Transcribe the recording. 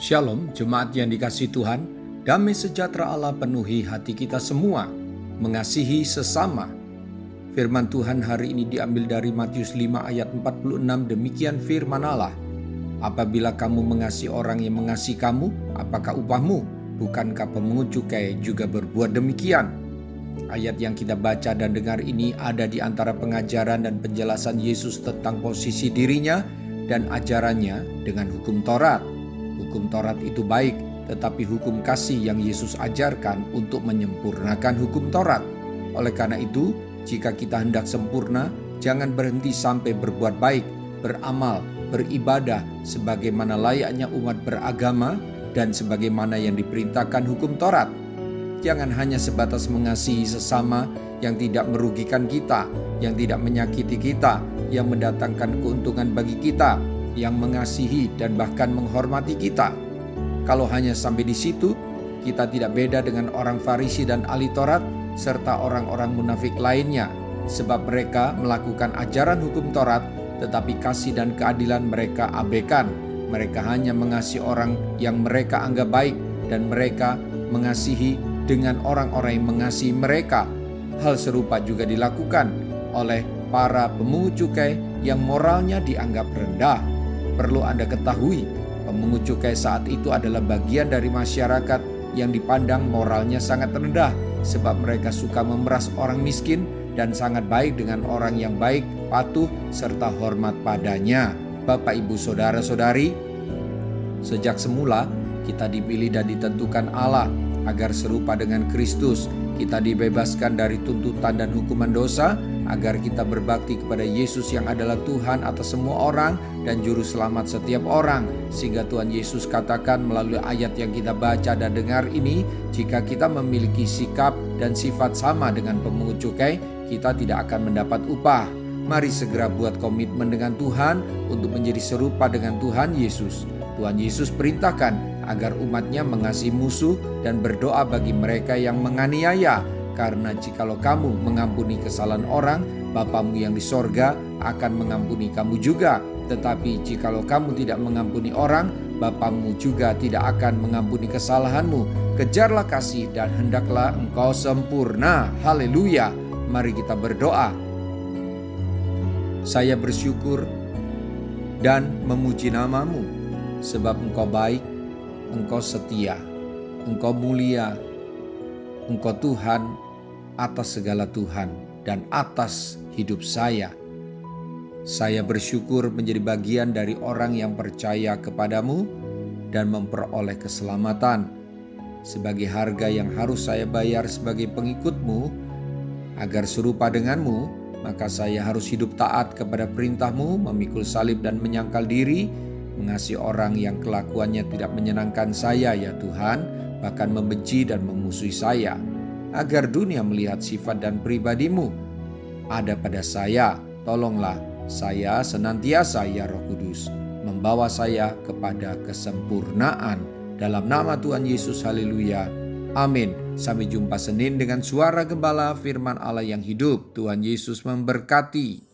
Shalom, jemaat yang dikasihi Tuhan, damai sejahtera Allah penuhi hati kita semua, mengasihi sesama. Firman Tuhan hari ini diambil dari Matius 5 ayat 46, demikian firman Allah. Apabila kamu mengasihi orang yang mengasihi kamu, apakah upahmu? Bukankah pemungut cukai juga berbuat demikian? Ayat yang kita baca dan dengar ini ada di antara pengajaran dan penjelasan Yesus tentang posisi dirinya dan ajarannya dengan hukum Taurat. Hukum Taurat itu baik, tetapi hukum kasih yang Yesus ajarkan untuk menyempurnakan hukum Taurat. Oleh karena itu, jika kita hendak sempurna, jangan berhenti sampai berbuat baik, beramal, beribadah sebagaimana layaknya umat beragama dan sebagaimana yang diperintahkan hukum Taurat. Jangan hanya sebatas mengasihi sesama yang tidak merugikan kita, yang tidak menyakiti kita, yang mendatangkan keuntungan bagi kita, yang mengasihi dan bahkan menghormati kita. Kalau hanya sampai di situ, kita tidak beda dengan orang Farisi dan ahli Taurat serta orang-orang munafik lainnya, sebab mereka melakukan ajaran hukum Taurat, tetapi kasih dan keadilan mereka abaikan. Mereka hanya mengasihi orang yang mereka anggap baik, dan mereka mengasihi dengan orang-orang yang mengasihi mereka. Hal serupa juga dilakukan oleh para pemungut cukai yang moralnya dianggap rendah. Perlu Anda ketahui, pemungut cukai saat itu adalah bagian dari masyarakat yang dipandang moralnya sangat rendah, sebab mereka suka memeras orang miskin dan sangat baik dengan orang yang baik, patuh, serta hormat padanya. Bapak, Ibu, Saudara-saudari, sejak semula kita dipilih dan ditentukan Allah agar serupa dengan Kristus. Kita dibebaskan dari tuntutan dan hukuman dosa, agar kita berbakti kepada Yesus yang adalah Tuhan atas semua orang dan Juru Selamat setiap orang. Sehingga Tuhan Yesus katakan melalui ayat yang kita baca dan dengar ini, jika kita memiliki sikap dan sifat sama dengan pemungut cukai, kita tidak akan mendapat upah. Mari segera buat komitmen dengan Tuhan untuk menjadi serupa dengan Tuhan Yesus. Tuhan Yesus perintahkan agar umatnya mengasihi musuh dan berdoa bagi mereka yang menganiaya. Karena jikalau kamu mengampuni kesalahan orang, Bapamu yang di sorga akan mengampuni kamu juga. Tetapi jikalau kamu tidak mengampuni orang, Bapamu juga tidak akan mengampuni kesalahanmu. Kejarlah kasih dan hendaklah engkau sempurna. Haleluya. Mari kita berdoa. Saya bersyukur dan memuji nama-Mu, sebab Engkau baik, Engkau setia, Engkau mulia, Engkau Tuhan atas segala Tuhan dan atas hidup saya. Saya bersyukur menjadi bagian dari orang yang percaya kepadamu dan memperoleh keselamatan. Sebagai harga yang harus saya bayar sebagai pengikutmu, agar serupa denganmu, maka saya harus hidup taat kepada perintahmu, memikul salib dan menyangkal diri, mengasihi orang yang kelakuannya tidak menyenangkan saya ya Tuhan, bahkan membenci dan memusuhi saya. Agar dunia melihat sifat dan pribadi-Mu ada pada saya. Tolonglah saya senantiasa ya Roh Kudus, membawa saya kepada kesempurnaan. Dalam nama Tuhan Yesus, haleluya. Amin. Sampai jumpa Senin dengan suara gembala firman Allah yang hidup. Tuhan Yesus memberkati.